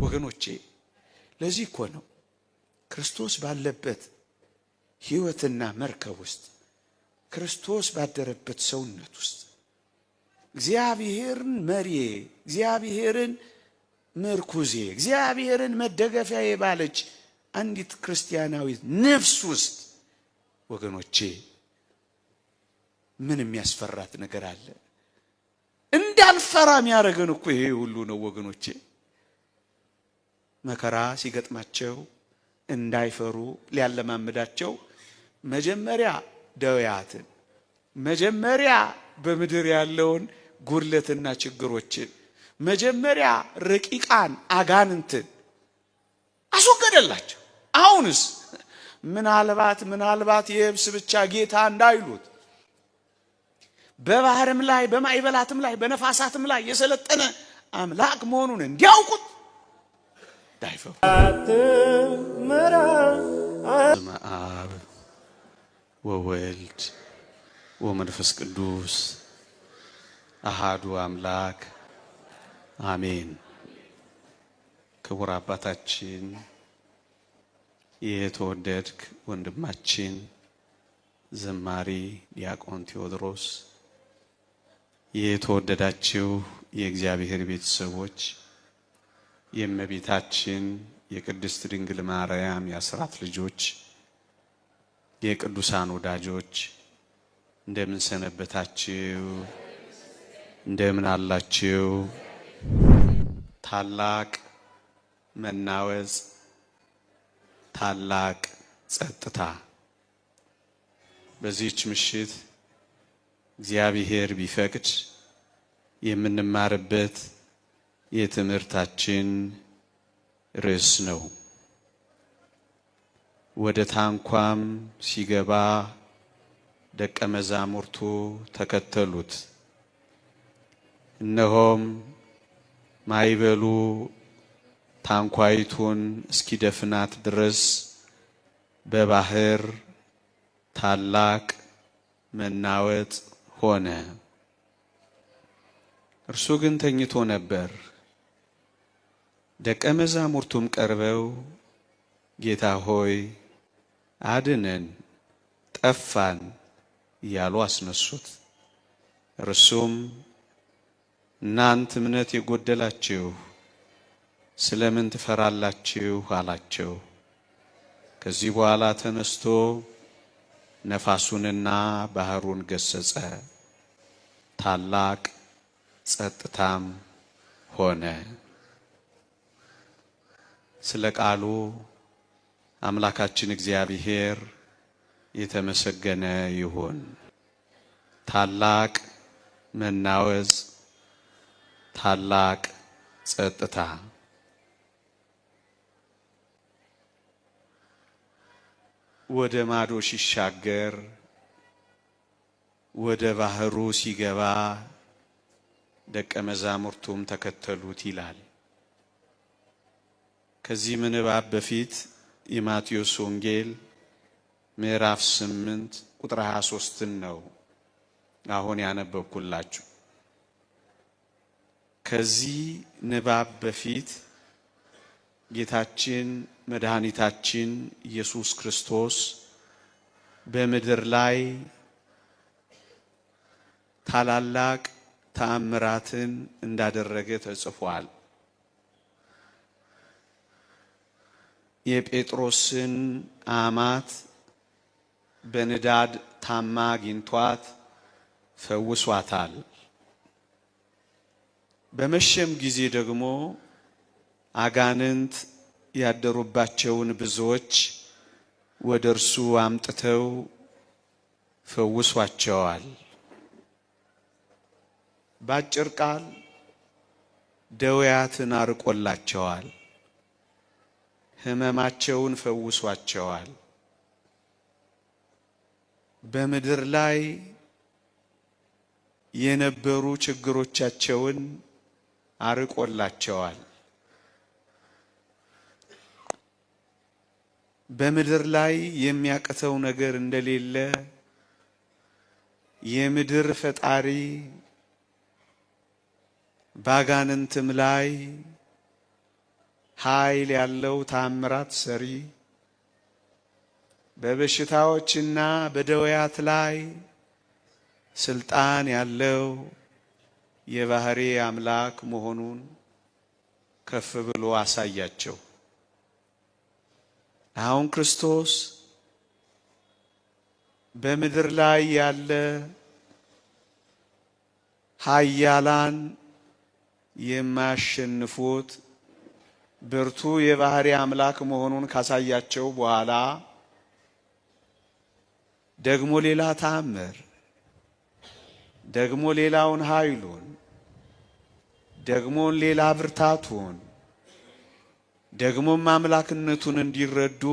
ወገኖቼ ለዚህ እኮ ነው ክርስቶስ ባለበት ሕይወትና መርከብ ውስጥ ክርስቶስ ባደረበት ሰውነት ውስጥ እግዚአብሔርን መሪዬ፣ እግዚአብሔርን ምርኩዜ፣ እግዚአብሔርን መደገፊያዬ ባለች አንዲት ክርስቲያናዊት ነፍስ ውስጥ ወገኖቼ ምን የሚያስፈራት ነገር አለ? እንዳንፈራ የሚያደርገን እኮ ይሄ ሁሉ ነው ወገኖቼ። መከራ ሲገጥማቸው እንዳይፈሩ ሊያለማምዳቸው መጀመሪያ ደውያትን፣ መጀመሪያ በምድር ያለውን ጉድለትና ችግሮችን፣ መጀመሪያ ረቂቃን አጋንንትን አስወገደላቸው። አሁንስ ምናልባት የብስ ብቻ ጌታ እንዳይሉት በባህርም ላይ በማይበላትም ላይ በነፋሳትም ላይ የሰለጠነ አምላክ መሆኑን እንዲያውቁት ዳይፈሩ። በስመ አብ ወወልድ ወመንፈስ ቅዱስ አሃዱ አምላክ አሜን። ክቡር አባታችን የተወደድክ ወንድማችን ዘማሪ ዲያቆን ቴዎድሮስ፣ የተወደዳችሁ የእግዚአብሔር ቤተሰቦች፣ የእመቤታችን የቅድስት ድንግል ማርያም የአስራት ልጆች፣ የቅዱሳን ወዳጆች እንደምን ሰነበታችሁ? እንደምን አላችሁ? ታላቅ መናወጽ፣ ታላቅ ጸጥታ። በዚህች ምሽት እግዚአብሔር ቢፈቅድ የምንማርበት የትምህርታችን ርዕስ ነው። ወደ ታንኳም ሲገባ ደቀ መዛሙርቱ ተከተሉት። እነሆም ማዕበሉ ታንኳይቱን እስኪደፍናት ድረስ በባህር ታላቅ መናወጥ ሆነ። እርሱ ግን ተኝቶ ነበር። ደቀ መዛሙርቱም ቀርበው ጌታ ሆይ አድነን፣ ጠፋን እያሉ አስነሱት። እርሱም እናንተ እምነት የጎደላችሁ ስለምን ትፈራላችሁ አላቸው። ከዚህ በኋላ ተነስቶ ነፋሱንና ባህሩን ገሰጸ፣ ታላቅ ጸጥታም ሆነ። ስለ ቃሉ አምላካችን እግዚአብሔር የተመሰገነ ይሁን። ታላቅ መናወጽ፣ ታላቅ ጸጥታ። ወደ ማዶ ሲሻገር ወደ ባህሩ ሲገባ ደቀ መዛሙርቱም ተከተሉት ይላል። ከዚህ ምንባብ በፊት የማቴዎስ ወንጌል ምዕራፍ 8 ቁጥር 23 ነው አሁን ያነበብኩላችሁ። ከዚህ ንባብ በፊት ጌታችን መድኃኒታችን ኢየሱስ ክርስቶስ በምድር ላይ ታላላቅ ተአምራትን እንዳደረገ ተጽፏል። የጴጥሮስን አማት በንዳድ ታማ አግኝቷት ፈውሷታል። በመሸም ጊዜ ደግሞ አጋንንት ያደሩባቸውን ብዙዎች ወደ እርሱ አምጥተው ፈውሷቸዋል። ባጭር ቃል ደዌያትን አርቆላቸዋል፣ ሕመማቸውን ፈውሷቸዋል። በምድር ላይ የነበሩ ችግሮቻቸውን አርቆላቸዋል። በምድር ላይ የሚያቅተው ነገር እንደሌለ የምድር ፈጣሪ ባጋንንትም ላይ ኃይል ያለው ታምራት ሰሪ በበሽታዎችና በደዌያት ላይ ስልጣን ያለው የባህሪ አምላክ መሆኑን ከፍ ብሎ አሳያቸው። አሁን ክርስቶስ በምድር ላይ ያለ ኃያላን የማያሸንፉት ብርቱ የባህሪ አምላክ መሆኑን ካሳያቸው በኋላ ደግሞ ሌላ ተአምር፣ ደግሞ ሌላውን ኃይሉን፣ ደግሞ ሌላ ብርታቱን፣ ደግሞም አምላክነቱን እንዲረዱ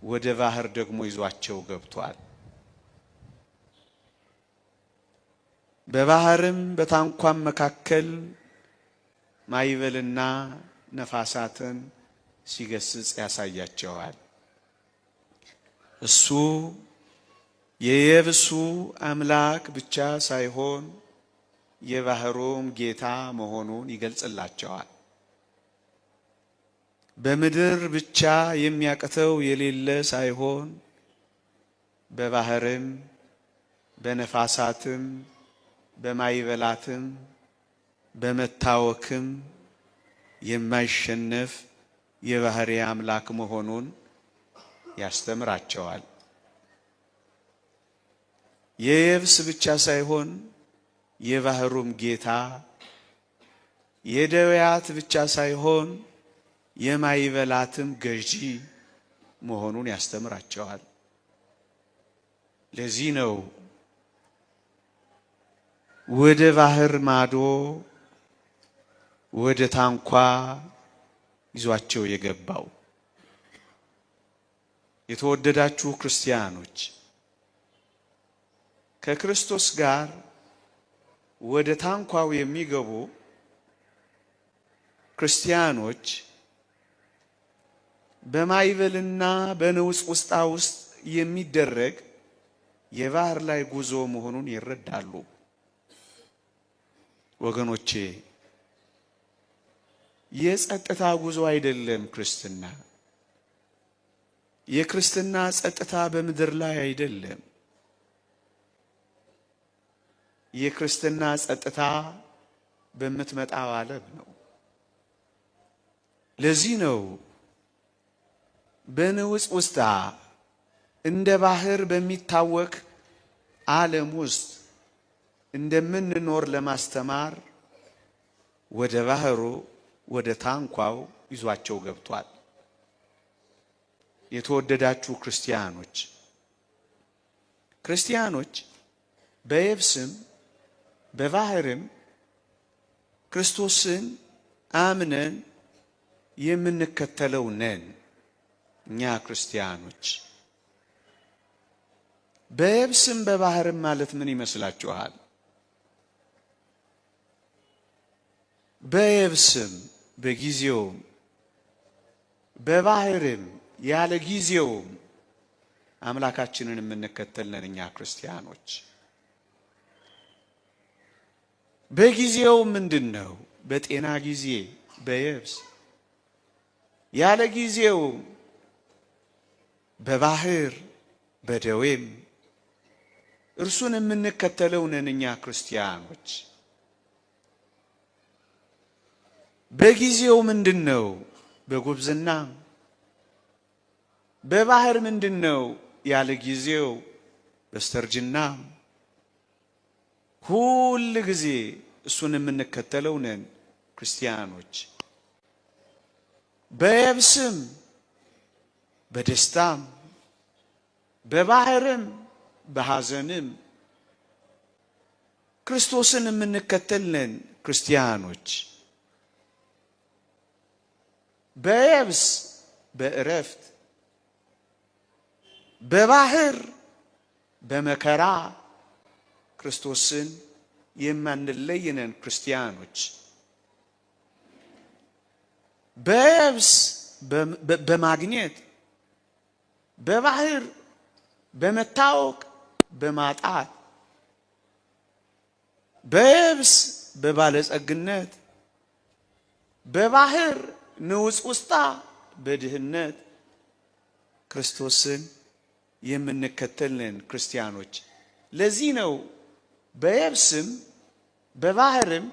ወደ ባህር ደግሞ ይዟቸው ገብቷል። በባህርም በታንኳም መካከል ማዕበልና ነፋሳትን ሲገስጽ ያሳያቸዋል። እሱ የየብሱ አምላክ ብቻ ሳይሆን የባህሩም ጌታ መሆኑን ይገልጽላቸዋል። በምድር ብቻ የሚያቅተው የሌለ ሳይሆን በባህርም በነፋሳትም በማዕበላትም በመታወክም የማይሸነፍ የባህሪ አምላክ መሆኑን ያስተምራቸዋል። የየብስ ብቻ ሳይሆን የባህሩም ጌታ፣ የደዌያት ብቻ ሳይሆን የማዕበላትም ገዢ መሆኑን ያስተምራቸዋል። ለዚህ ነው ወደ ባህር ማዶ ወደ ታንኳ ይዟቸው የገባው። የተወደዳችሁ ክርስቲያኖች፣ ከክርስቶስ ጋር ወደ ታንኳው የሚገቡ ክርስቲያኖች በማዕበልና በነውጥ ውስጥ የሚደረግ የባህር ላይ ጉዞ መሆኑን ይረዳሉ። ወገኖቼ፣ የጸጥታ ጉዞ አይደለም ክርስትና። የክርስትና ጸጥታ በምድር ላይ አይደለም። የክርስትና ጸጥታ በምትመጣው ዓለም ነው። ለዚህ ነው በነውጥ ውስጥ እንደ ባህር በሚታወክ ዓለም ውስጥ እንደምንኖር ለማስተማር ወደ ባህሩ ወደ ታንኳው ይዟቸው ገብቷል። የተወደዳችሁ ክርስቲያኖች በየብስም በባህርም ክርስቶስን አምነን የምንከተለው ነን። እኛ ክርስቲያኖች በየብስም በባህርም ማለት ምን ይመስላችኋል? በየብስም በጊዜውም በባህርም ያለ ጊዜውም አምላካችንን የምንከተል ነን እኛ ክርስቲያኖች። በጊዜው ምንድነው? በጤና ጊዜ በየብስ፣ ያለ ጊዜው በባህር በደዌም እርሱን የምንከተለው ነን እኛ ክርስቲያኖች። በጊዜው ምንድነው? በጉብዝና፣ በባህር ምንድነው? ያለ ጊዜው በስተርጅና ሁል ጊዜ እሱን የምንከተለው ነን ክርስቲያኖች። በየብስም በደስታም በባህርም በሐዘንም ክርስቶስን የምንከተል ነን ክርስቲያኖች። በየብስ በእረፍት፣ በባህር በመከራ ክርስቶስን የማንለይ ነን ክርስቲያኖች። በየብስ በማግኘት፣ በባህር በመታወቅ በማጣት፣ በየብስ በባለጸግነት፣ በባህር ንዑስ ውስጣ በድህነት ክርስቶስን የምንከተልን ክርስቲያኖች። ለዚህ ነው በየብስም በባህርም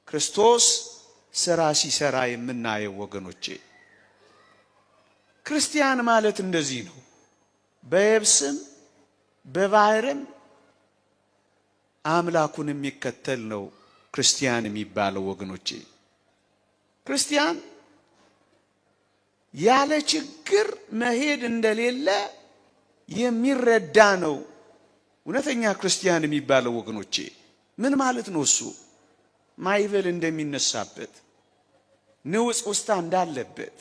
ክርስቶስ ሥራ ሲሰራ የምናየው ወገኖቼ። ክርስቲያን ማለት እንደዚህ ነው። በየብስም በባህርም አምላኩን የሚከተል ነው ክርስቲያን የሚባለው ወገኖቼ። ክርስቲያን ያለ ችግር መሄድ እንደሌለ የሚረዳ ነው እውነተኛ ክርስቲያን የሚባለው ወገኖቼ። ምን ማለት ነው እሱ? ማይበል እንደሚነሳበት፣ ንዑስ ውስጣ እንዳለበት፣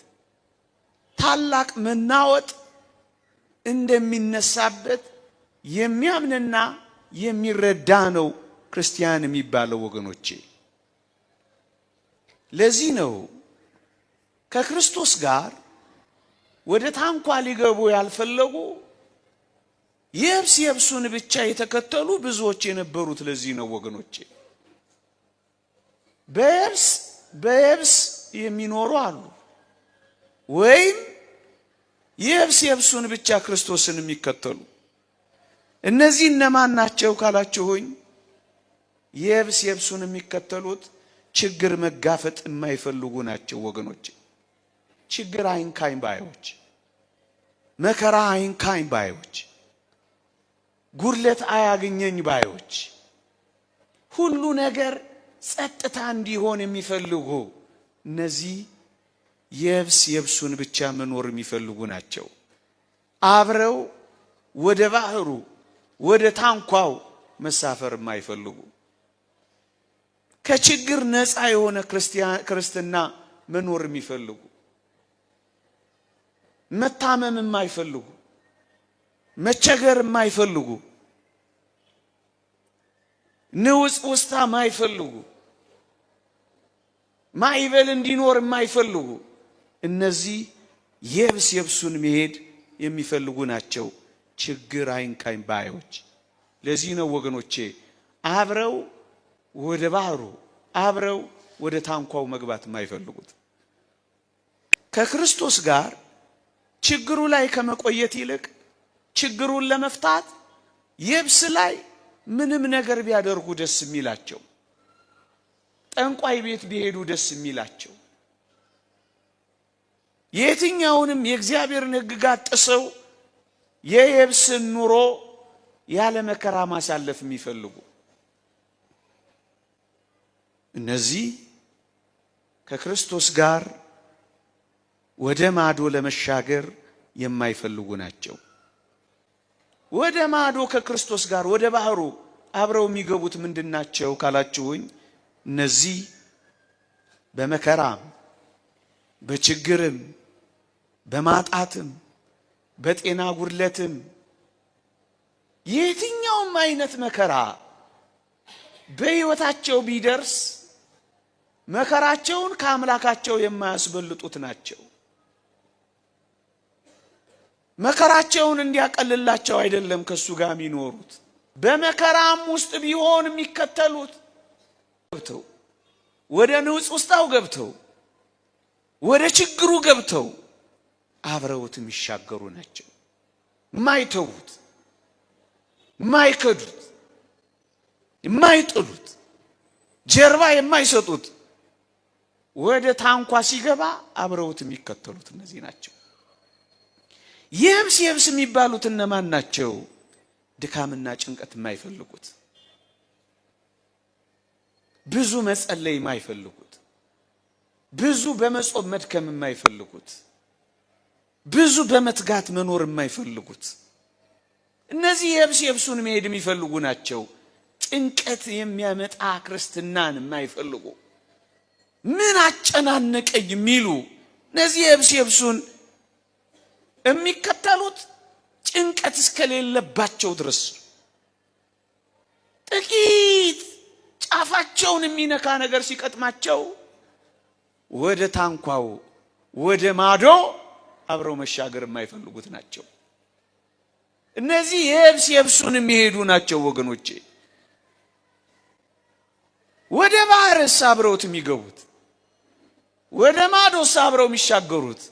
ታላቅ መናወጥ እንደሚነሳበት የሚያምንና የሚረዳ ነው ክርስቲያን የሚባለው ወገኖቼ። ለዚህ ነው ከክርስቶስ ጋር ወደ ታንኳ ሊገቡ ያልፈለጉ የብሱን ብቻ የተከተሉ ብዙዎች የነበሩት። ለዚህ ነው ወገኖቼ በየብስ የሚኖሩ አሉ፣ ወይም የብሱን ብቻ ክርስቶስን የሚከተሉ። እነዚህ እነማን ናቸው ካላችሁኝ፣ የብሱን የሚከተሉት ችግር መጋፈጥ የማይፈልጉ ናቸው ወገኖቼ። ችግር አይንካኝ ባዮች፣ መከራ አይንካኝ ባዮች፣ ጉድለት አያገኘኝ ባዮች፣ ሁሉ ነገር ጸጥታ እንዲሆን የሚፈልጉ እነዚህ የብሱን ብቻ መኖር የሚፈልጉ ናቸው። አብረው ወደ ባህሩ ወደ ታንኳው መሳፈር የማይፈልጉ፣ ከችግር ነፃ የሆነ ክርስትና መኖር የሚፈልጉ፣ መታመም የማይፈልጉ፣ መቸገር የማይፈልጉ፣ ንዑስ ውስጣ የማይፈልጉ፣ ማይበል እንዲኖር የማይፈልጉ እነዚህ የብሱን መሄድ የሚፈልጉ ናቸው። ችግር አይንካኝ ባዮች። ለዚህ ነው ወገኖቼ አብረው ወደ ባህሩ አብረው ወደ ታንኳው መግባት የማይፈልጉት። ከክርስቶስ ጋር ችግሩ ላይ ከመቆየት ይልቅ ችግሩን ለመፍታት የብስ ላይ ምንም ነገር ቢያደርጉ ደስ የሚላቸው፣ ጠንቋይ ቤት ቢሄዱ ደስ የሚላቸው፣ የትኛውንም የእግዚአብሔርን ሕግጋት ጥሰው የየብስን ኑሮ ያለ መከራ ማሳለፍ የሚፈልጉ እነዚህ ከክርስቶስ ጋር ወደ ማዶ ለመሻገር የማይፈልጉ ናቸው። ወደ ማዶ ከክርስቶስ ጋር ወደ ባህሩ አብረው የሚገቡት ምንድናቸው ካላችሁኝ፣ እነዚህ በመከራም በችግርም በማጣትም በጤና ጉድለትም የትኛውም አይነት መከራ በሕይወታቸው ቢደርስ መከራቸውን ከአምላካቸው የማያስበልጡት ናቸው። መከራቸውን እንዲያቀልላቸው አይደለም ከሱ ጋር የሚኖሩት። በመከራም ውስጥ ቢሆን የሚከተሉት ገብተው ወደ ንዑስ ውስጣው ገብተው ወደ ችግሩ ገብተው አብረውት የሚሻገሩ ናቸው። የማይተዉት፣ የማይከዱት፣ የማይጥሉት፣ ጀርባ የማይሰጡት፣ ወደ ታንኳ ሲገባ አብረውት የሚከተሉት እነዚህ ናቸው። የብስ የሚባሉት እነማን ናቸው? ድካምና ጭንቀት የማይፈልጉት፣ ብዙ መጸለይ የማይፈልጉት፣ ብዙ በመጾም መድከም የማይፈልጉት፣ ብዙ በመትጋት መኖር የማይፈልጉት እነዚህ የብሱን መሄድ የሚፈልጉ ናቸው። ጭንቀት የሚያመጣ ክርስትናን የማይፈልጉ፣ ምን አጨናነቀኝ የሚሉ እነዚህ የብሱን የሚከተሉት ጭንቀት እስከሌለባቸው ድረስ ጥቂት ጫፋቸውን የሚነካ ነገር ሲቀጥማቸው ወደ ታንኳው ወደ ማዶ አብረው መሻገር የማይፈልጉት ናቸው። እነዚህ የብሱን የሚሄዱ ናቸው ወገኖቼ። ወደ ባህርስ አብረውት የሚገቡት ወደ ማዶስ አብረው የሚሻገሩት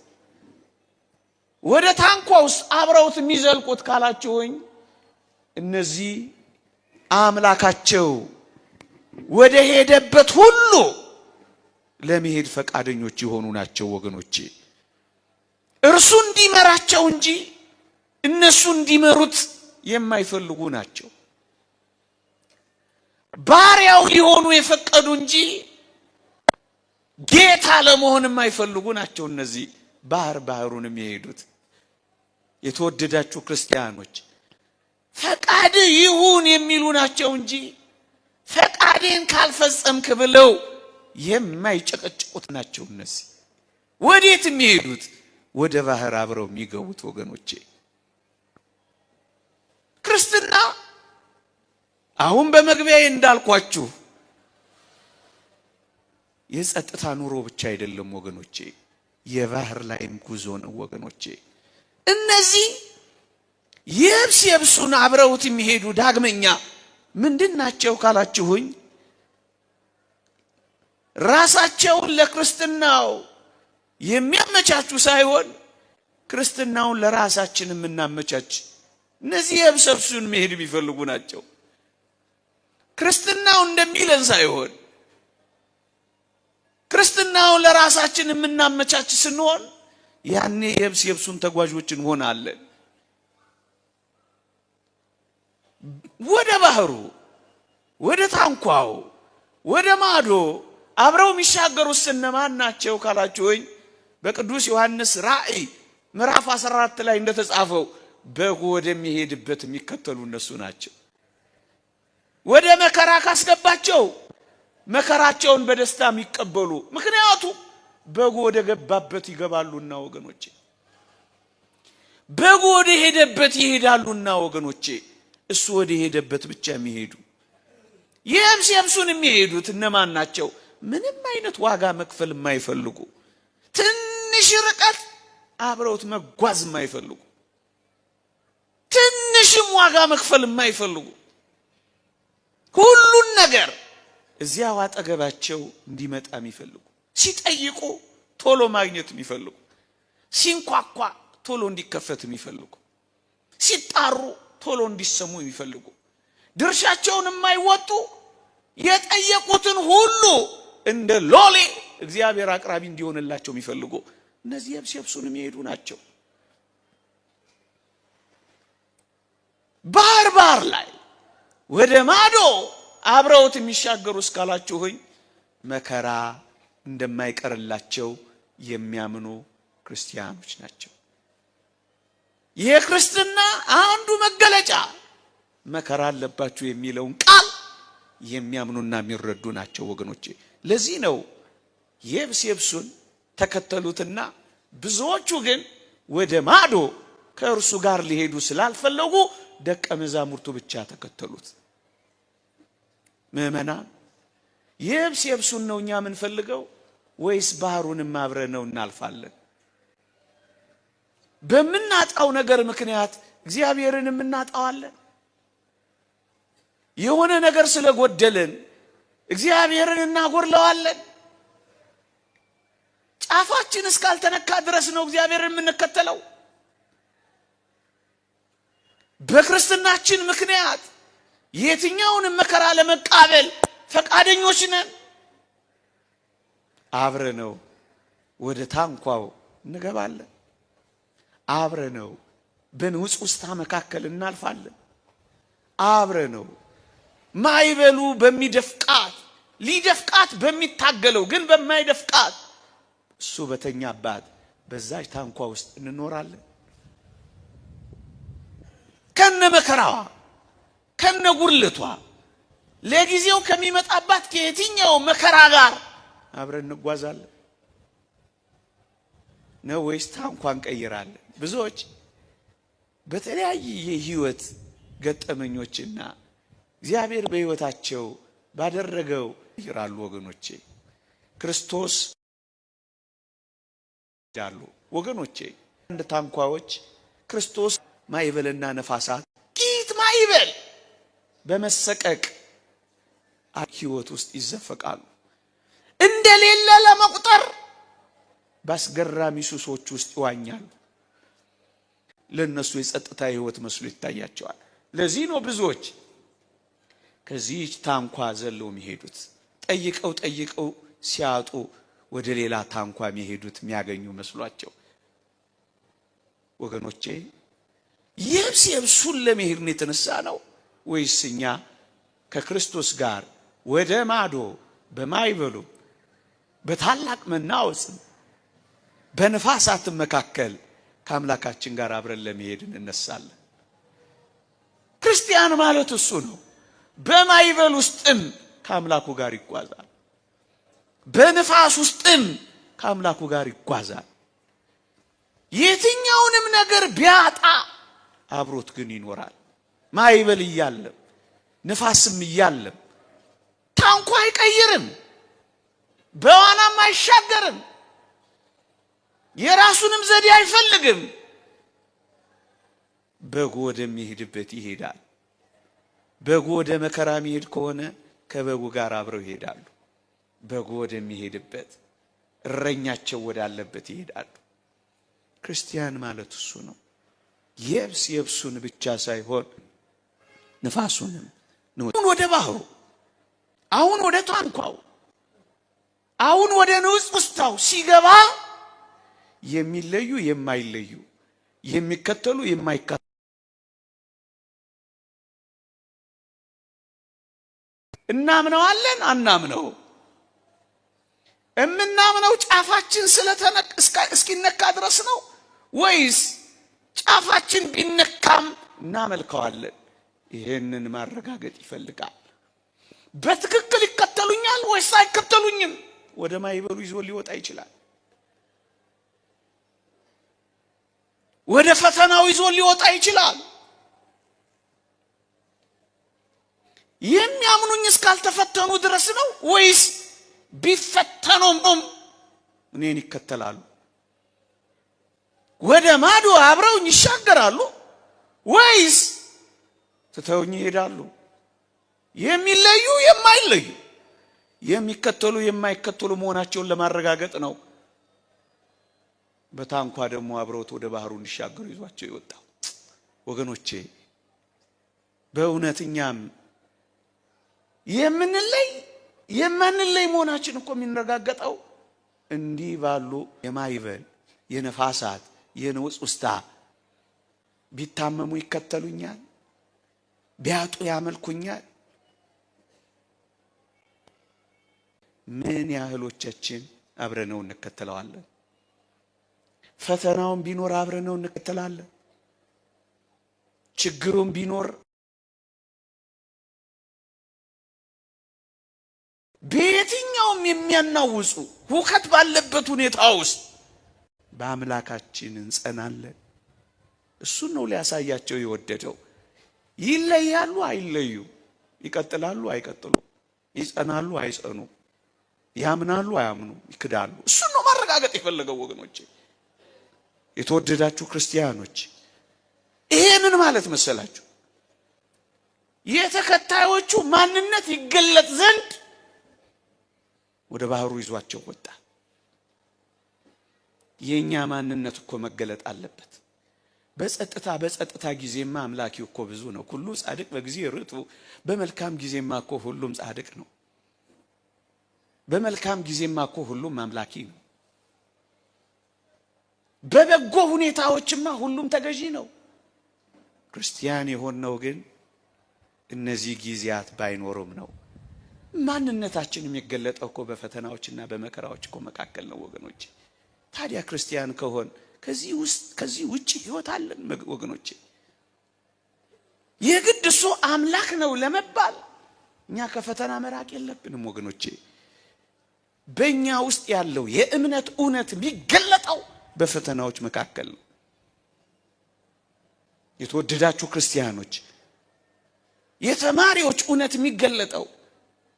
ወደ ታንኳ ውስጥ አብረውት የሚዘልቁት ካላችሁኝ እነዚህ አምላካቸው ወደ ሄደበት ሁሉ ለመሄድ ፈቃደኞች የሆኑ ናቸው ወገኖቼ። እርሱ እንዲመራቸው እንጂ እነሱ እንዲመሩት የማይፈልጉ ናቸው። ባሪያው ሊሆኑ የፈቀዱ እንጂ ጌታ ለመሆን የማይፈልጉ ናቸው። እነዚህ ባህሩን የሚሄዱት የተወደዳችሁ ክርስቲያኖች ፈቃድ ይሁን የሚሉ ናቸው እንጂ ፈቃዴን ካልፈጸምክ ብለው የማይጨቀጭቁት ናቸው። እነዚህ ወዴት የሚሄዱት? ወደ ባህር አብረው የሚገቡት ወገኖቼ። ክርስትና አሁን በመግቢያዬ እንዳልኳችሁ የጸጥታ ኑሮ ብቻ አይደለም ወገኖቼ፣ የባህር ላይም ጉዞ ነው ወገኖቼ። እነዚህ የብሱን አብረውት የሚሄዱ ዳግመኛ ምንድናቸው ካላችሁኝ ራሳቸውን ለክርስትናው የሚያመቻቹ ሳይሆን ክርስትናውን ለራሳችን የምናመቻች እነዚህ የብሱን መሄድ የሚፈልጉ ናቸው። ክርስትናው እንደሚለን ሳይሆን ክርስትናውን ለራሳችን የምናመቻች ስንሆን ያኔ የብሱን ተጓዦች እንሆናለን። ወደ ባህሩ ወደ ታንኳው ወደ ማዶ አብረው የሚሻገሩት እነማን ናቸው ካላችሁኝ በቅዱስ ዮሐንስ ራእይ ምዕራፍ 14 ላይ እንደተጻፈው በጉ ወደሚሄድበት የሚከተሉ እነሱ ናቸው። ወደ መከራ ካስገባቸው መከራቸውን በደስታ የሚቀበሉ፣ ምክንያቱም በጉ ወደ ገባበት ይገባሉና ወገኖቼ፣ በጉ ወደ ሄደበት ይሄዳሉና ወገኖቼ። እሱ ወደ ሄደበት ብቻ የሚሄዱ የብሱን የሚሄዱት እነማን ናቸው? ምንም አይነት ዋጋ መክፈል የማይፈልጉ፣ ትንሽ ርቀት አብረውት መጓዝ የማይፈልጉ፣ ትንሽም ዋጋ መክፈል የማይፈልጉ፣ ሁሉን ነገር እዚያው አጠገባቸው እንዲመጣ የሚፈልጉ፣ ሲጠይቁ ቶሎ ማግኘት የሚፈልጉ፣ ሲንኳኳ ቶሎ እንዲከፈት የሚፈልጉ፣ ሲጣሩ ቶሎ እንዲሰሙ የሚፈልጉ፣ ድርሻቸውን የማይወጡ የጠየቁትን ሁሉ እንደ ሎሌ እግዚአብሔር አቅራቢ እንዲሆንላቸው የሚፈልጉ እነዚህ የብሱን የሚሄዱ ናቸው። ባህር ላይ ወደ ማዶ አብረውት የሚሻገሩ እስካላችሁኝ መከራ እንደማይቀርላቸው የሚያምኑ ክርስቲያኖች ናቸው። የክርስትና አንዱ መገለጫ መከራ አለባችሁ የሚለውን ቃል የሚያምኑና የሚረዱ ናቸው ወገኖቼ። ለዚህ ነው የብሱን ተከተሉትና ብዙዎቹ ግን ወደ ማዶ ከእርሱ ጋር ሊሄዱ ስላልፈለጉ ደቀ መዛሙርቱ ብቻ ተከተሉት። ምዕመናን የብሱን ነው እኛ የምንፈልገው ወይስ ባህሩንም አብረነው እናልፋለን? በምናጣው ነገር ምክንያት እግዚአብሔርን እናጣዋለን። የሆነ ነገር ስለጎደለን እግዚአብሔርን እናጎርለዋለን። ጫፋችን እስካልተነካ ድረስ ነው እግዚአብሔርን የምንከተለው። በክርስትናችን ምክንያት የትኛውንም መከራ ለመቃበል ፈቃደኞች ነን። አብረነው ወደ ታንኳው እንገባለን። አብረነው በንውጽውጽታ መካከል እናልፋለን። አብረነው ማይበሉ በሚደፍቃት ሊደፍቃት በሚታገለው ግን በማይደፍቃት እሱ በተኛባት በዛች ታንኳ ውስጥ እንኖራለን። ከነ መከራዋ ከነ ጉርልቷ ለጊዜው ከሚመጣባት ከየትኛው መከራ ጋር አብረን እንጓዛለን ነው ወይስ ታንኳን ቀይራለን? ብዙዎች በተለያየ የህይወት ገጠመኞችና እግዚአብሔር በህይወታቸው ባደረገው ይራሉ ወገኖቼ። ክርስቶስ ያሉ ወገኖቼ እንደ ታንኳዎች ክርስቶስ ማይበልና ነፋሳት ቂት ማይበል በመሰቀቅ ህይወት ውስጥ ይዘፈቃሉ። እንደሌለ ለመቁጠር በአስገራሚ ሱሶች ውስጥ ይዋኛሉ። ለነሱ የጸጥታ ህይወት መስሎ ይታያቸዋል። ለዚህ ነው ብዙዎች ከዚህ ታንኳ ዘለው የሚሄዱት። ጠይቀው ሲያጡ ወደ ሌላ ታንኳ የሚሄዱት የሚያገኙ መስሏቸው። ወገኖቼ የብሱን ለመሄድ ነው የተነሳ ነው ወይስ እኛ ከክርስቶስ ጋር ወደ ማዶ በማይበሉ በታላቅ መናወጽ በነፋሳት መካከል ከአምላካችን ጋር አብረን ለመሄድ እንነሳለን? ክርስቲያን ማለት እሱ ነው። በማይበል ውስጥም ከአምላኩ ጋር ይጓዛል። በነፋስ ውስጥም ከአምላኩ ጋር ይጓዛል። የትኛውንም ነገር ቢያጣ አብሮት ግን ይኖራል። ማይበል እያለም ነፋስም እያለም ታንኳ አይቀይርም፣ በዋናም አይሻገርም፣ የራሱንም ዘዴ አይፈልግም። በጉ ወደሚሄድበት ይሄዳል። በጉ ወደ መከራ የሚሄድ ከሆነ ከበጉ ጋር አብረው ይሄዳሉ። በጉ ወደሚሄድበት እረኛቸው ወዳለበት ይሄዳሉ። ክርስቲያን ማለት እሱ ነው። የብሱን ብቻ ሳይሆን ነፋሱንም ነው። አሁን ወደ ባህሩ፣ አሁን ወደ ታንኳው፣ አሁን ወደ ንውጽ ውስጣው ሲገባ የሚለዩ የማይለዩ፣ የሚከተሉ የማይከተሉ እናምነዋለን አናምነው። እምናምነው ጫፋችን እስኪነካ ድረስ ነው ወይስ ጫፋችን ቢነካም እናመልከዋለን? ይሄንን ማረጋገጥ ይፈልጋል። በትክክል ይከተሉኛል ወይስ አይከተሉኝም? ወደ ማይበሉ ይዞ ሊወጣ ይችላል። ወደ ፈተናው ይዞ ሊወጣ ይችላል። የሚያምኑኝ እስካልተፈተኑ ድረስ ነው ወይስ ቢፈተኑም እኔን ይከተላሉ? ወደ ማዶ አብረውኝ ይሻገራሉ ወይስ ትተውኝ ይሄዳሉ? የሚለዩ የማይለዩ፣ የሚከተሉ የማይከተሉ መሆናቸውን ለማረጋገጥ ነው በታንኳ ደግሞ አብረውት ወደ ባህሩ እንዲሻገሩ ይዟቸው ይወጣው። ወገኖቼ በእውነትኛም የማንለይ መሆናችን እኮ የሚረጋገጠው እንዲህ ባሉ የማይበል የነፋሳት የንውጽ ውስጣ ቢታመሙ ይከተሉኛል፣ ቢያጡ ያመልኩኛል። ምን ያህሎቻችን አብረነው እንከተለዋለን? ፈተናውን ቢኖር አብረነው እንከተላለን። ችግሩን ቢኖር በየትኛውም የሚያናውጹ ሁከት ባለበት ሁኔታ ውስጥ በአምላካችን እንጸናለን። እሱን ነው ሊያሳያቸው የወደደው። ይለያሉ አይለዩ፣ ይቀጥላሉ አይቀጥሉ፣ ይጸናሉ አይጸኑ፣ ያምናሉ አያምኑ፣ ይክዳሉ። እሱን ነው ማረጋገጥ የፈለገው። ወገኖቼ የተወደዳችሁ ክርስቲያኖች ይሄንን ማለት መሰላችሁ የተከታዮቹ ማንነት ይገለጥ ዘንድ ወደ ባህሩ ይዟቸው ወጣ። የኛ ማንነት እኮ መገለጥ አለበት። በጸጥታ ጊዜማ አምላኪው እኮ ብዙ ነው። ሁሉ ጻድቅ በጊዜ ርቱ፣ በመልካም ጊዜማ እኮ ሁሉም ጻድቅ ነው። በመልካም ጊዜማ እኮ ሁሉም አምላኪ ነው። በበጎ ሁኔታዎችማ ሁሉም ተገዢ ነው። ክርስቲያን የሆነው ግን እነዚህ ጊዜያት ባይኖሩም ነው። ማንነታችን የሚገለጠው እኮ በፈተናዎችና በመከራዎች እኮ መካከል ነው ወገኖቼ። ታዲያ ክርስቲያን ከሆን ከዚህ ውጪ ህይወት አለን ወገኖቼ? የግድ እሱ አምላክ ነው ለመባል እኛ ከፈተና መራቅ የለብንም ወገኖቼ። በእኛ ውስጥ ያለው የእምነት እውነት የሚገለጠው በፈተናዎች መካከል ነው። የተወደዳችሁ ክርስቲያኖች የተማሪዎች እውነት የሚገለጠው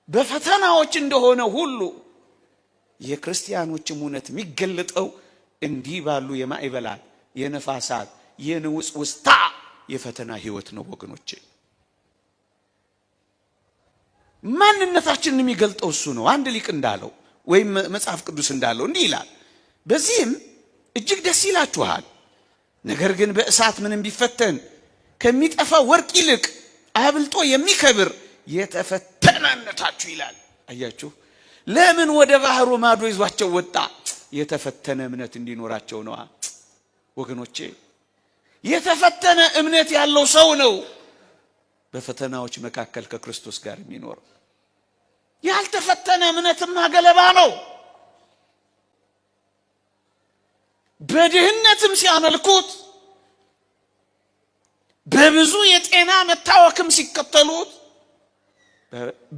በፈተናዎች እንደሆነ ሁሉ የክርስቲያኖችም እውነት የሚገለጠው እንዲህ ባሉ የማዕበላት የነፋሳት የንውጽ ውስጣ የፈተና ህይወት ነው ወገኖቼ። ማንነታችንን የሚገልጠው እሱ ነው። አንድ ሊቅ እንዳለው ወይም መጽሐፍ ቅዱስ እንዳለው እንዲህ ይላል፣ በዚህም እጅግ ደስ ይላችኋል። ነገር ግን በእሳት ምንም ቢፈተን ከሚጠፋ ወርቅ ይልቅ አብልጦ የሚከብር የተፈተነ እምነታችሁ ይላል። አያችሁ፣ ለምን ወደ ባህሩ ማዶ ይዟቸው ወጣ? የተፈተነ እምነት እንዲኖራቸው ነው ወገኖቼ። የተፈተነ እምነት ያለው ሰው ነው በፈተናዎች መካከል ከክርስቶስ ጋር የሚኖር። ያልተፈተነ እምነትማ ገለባ ነው። በድህነትም ሲያመልኩት፣ በብዙ የጤና መታወክም ሲከተሉት፣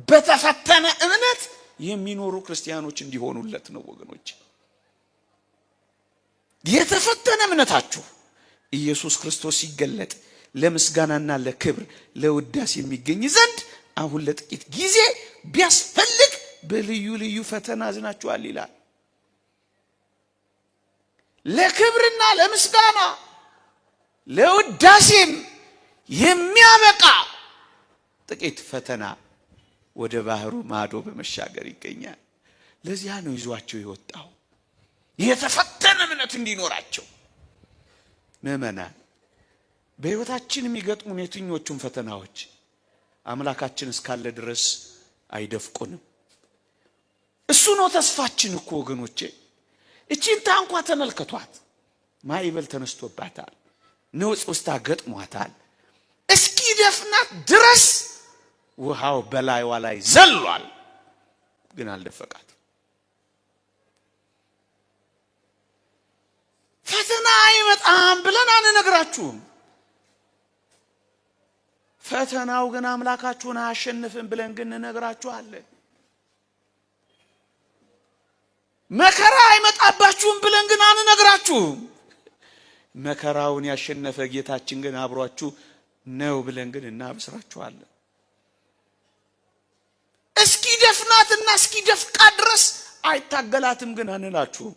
በተፈተነ እምነት የሚኖሩ ክርስቲያኖች እንዲሆኑለት ነው ወገኖች። የተፈተነ እምነታችሁ ኢየሱስ ክርስቶስ ሲገለጥ ለምስጋናና ለክብር ለውዳሴ የሚገኝ ዘንድ አሁን ለጥቂት ጊዜ ቢያስፈልግ በልዩ ልዩ ፈተና አዝናችኋል ይላል። ለክብርና ለምስጋና ለውዳሴም የሚያበቃ ጥቂት ፈተና ወደ ባህሩ ማዶ በመሻገር ይገኛል። ለዚያ ነው ይዟቸው የወጣው የተፈተነ እምነት እንዲኖራቸው። ምእመናን፣ በሕይወታችን የሚገጥሙን የትኞቹም ፈተናዎች አምላካችን እስካለ ድረስ አይደፍቁንም። እሱ ነው ተስፋችን እኮ ወገኖቼ። እቺን ታንኳ ተመልከቷት። ማዕበል ተነስቶባታል፣ ነውጥ ውስጥ ገጥሟታል። እስኪ ደፍናት ድረስ ውሃው በላይዋ ላይ ዘሏል፣ ግን አልደፈቃት። ፈተና አይመጣም ብለን አንነግራችሁም። ፈተናው ግን አምላካችሁን አያሸንፍም ብለን ግን እንነግራችኋለን። መከራ አይመጣባችሁም ብለን ግን አንነግራችሁም። መከራውን ያሸነፈ ጌታችን ግን አብሯችሁ ነው ብለን ግን እናበስራችኋለን። እስኪ ደፍናትና እስኪ ደፍቃ ድረስ አይታገላትም ግን አንላችሁም።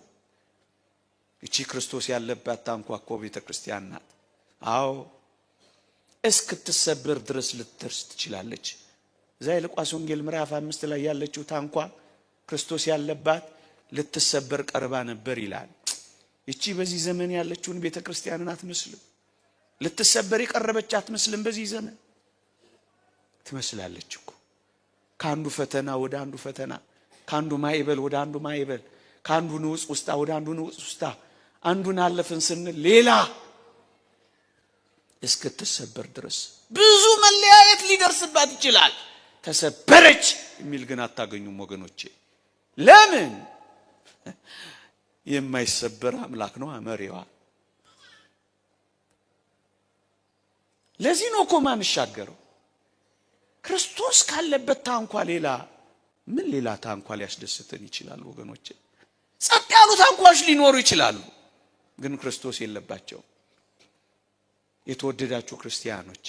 እቺ ክርስቶስ ያለባት ታንኳ እኮ ቤተ ክርስቲያን ናት። አዎ እስክትሰበር ድረስ ልትደርስ ትችላለች። እዛ የሉቃስ ወንጌል ምዕራፍ 5 ላይ ያለችው ታንኳ ክርስቶስ ያለባት ልትሰበር ቀርባ ነበር ይላል። እቺ በዚህ ዘመን ያለችውን ቤተ ክርስቲያንን አትመስልም። ልትሰበር የቀረበች አትመስልም። በዚህ ዘመን ትመስላለች እኮ። ካንዱ ፈተና ወደ አንዱ ፈተና፣ ካንዱ ማዕበል ወደ አንዱ ማዕበል፣ ካንዱ ንውጽ ውስጥ ወደ አንዱ ንውጽ ውስጥ አንዱን አለፍን ስንል ሌላ እስክትሰበር ድረስ ብዙ መለያየት ሊደርስባት ይችላል። ተሰበረች የሚል ግን አታገኙም ወገኖቼ። ለምን? የማይሰበር አምላክ ነው መሪዋ። ለዚህ ነው እኮ ማንሻገረው። ክርስቶስ ካለበት ታንኳ ሌላ ምን ሌላ ታንኳ ሊያስደስተን ይችላል ወገኖቼ? ጸጥ ያሉ ታንኳዎች ሊኖሩ ይችላሉ፣ ግን ክርስቶስ የለባቸው። የተወደዳችሁ ክርስቲያኖች፣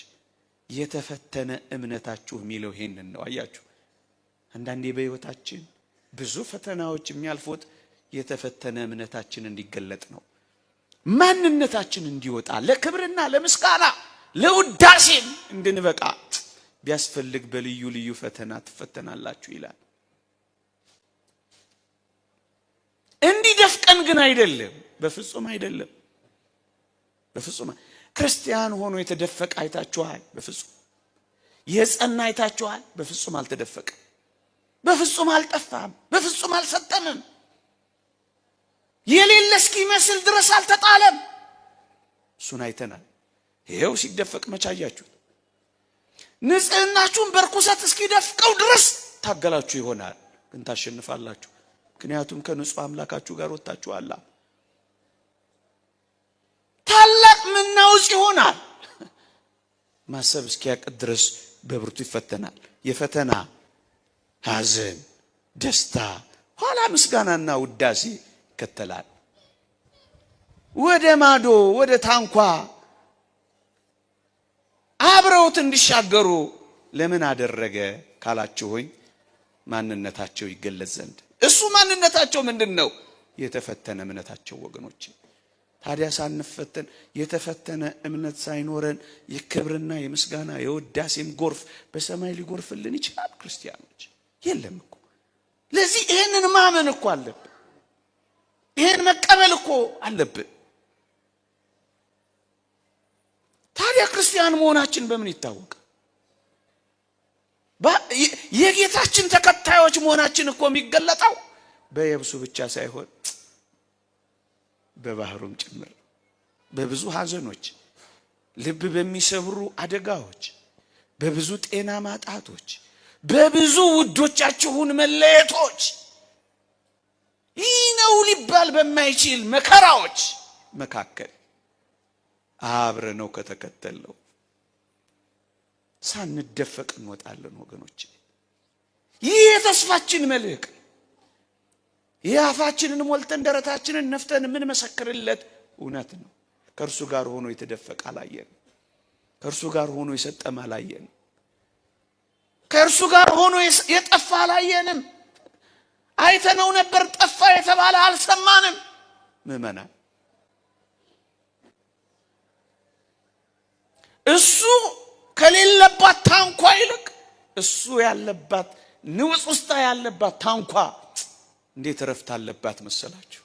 የተፈተነ እምነታችሁ የሚለው ይሄንን ነው። አያችሁ፣ አንዳንዴ በሕይወታችን ብዙ ፈተናዎች የሚያልፉት የተፈተነ እምነታችን እንዲገለጥ ነው። ማንነታችን እንዲወጣ፣ ለክብርና ለምስጋና ለውዳሴም እንድንበቃ ቢያስፈልግ በልዩ ልዩ ፈተና ትፈተናላችሁ ይላል። እንዲደፍቀን ግን አይደለም፣ በፍጹም አይደለም። በፍጹም ክርስቲያን ሆኖ የተደፈቀ አይታችኋል? በፍጹም የጸና አይታችኋል? በፍጹም አልተደፈቀም፣ በፍጹም አልጠፋም፣ በፍጹም አልሰጠምም። የሌለ እስኪመስል ድረስ አልተጣለም። እሱን አይተናል። ይሄው ሲደፈቅ መቻያችሁ። ንጽህናችሁን በርኩሰት እስኪደፍቀው ድረስ ታገላችሁ ይሆናል፣ ግን ታሸንፋላችሁ። ምክንያቱም ከንጹህ አምላካችሁ ጋር ወጣችኋል። ታላቅ መናወጽ ይሆናል። ማሰብ እስኪያቅት ድረስ በብርቱ ይፈተናል። የፈተና ሐዘን፣ ደስታ፣ ኋላ ምስጋናና ውዳሴ ይከተላል። ወደ ማዶ ወደ ታንኳ አብረውት እንዲሻገሩ ለምን አደረገ ካላችሁኝ፣ ማንነታቸው ይገለጽ ዘንድ። እሱ ማንነታቸው ምንድነው? የተፈተነ እምነታቸው ወገኖች። ታዲያ ሳንፈተን የተፈተነ እምነት ሳይኖረን የክብርና የምስጋና የውዳሴም ጎርፍ በሰማይ ሊጎርፍልን ይችላል? ክርስቲያኖች የለም እኮ። ለዚህ ይሄንን ማመን እኮ አለብን። ይሄን መቀበል እኮ አለብን። ታዲያ ክርስቲያን መሆናችን በምን ይታወቃል? የጌታችን ተከታዮች መሆናችን እኮ የሚገለጠው በየብሱ ብቻ ሳይሆን በባህሩም ጭምር፣ በብዙ ሐዘኖች፣ ልብ በሚሰብሩ አደጋዎች፣ በብዙ ጤና ማጣቶች፣ በብዙ ውዶቻችሁን መለየቶች፣ ይህ ነው ሊባል በማይችል መከራዎች መካከል አብረነው ከተከተልነው ሳንደፈቅ እንወጣለን ወገኖች። ይህ የተስፋችን መልእክት፣ ይህ አፋችንን ሞልተን ደረታችንን ነፍተን ምን መሰክርለት እውነት ነው። ከእርሱ ጋር ሆኖ የተደፈቀ አላየንም። ከእርሱ ጋር ሆኖ የሰጠም አላየንም። ከእርሱ ጋር ሆኖ የጠፋ አላየንም። አይተነው ነበር፣ ጠፋ የተባለ አልሰማንም። ምእመናን፣ እሱ ከሌለባት ታንኳ ይልቅ እሱ ያለባት ንውጽ ውስጥ ያለባት ታንኳ እንዴት ረፍት አለባት መሰላችሁ?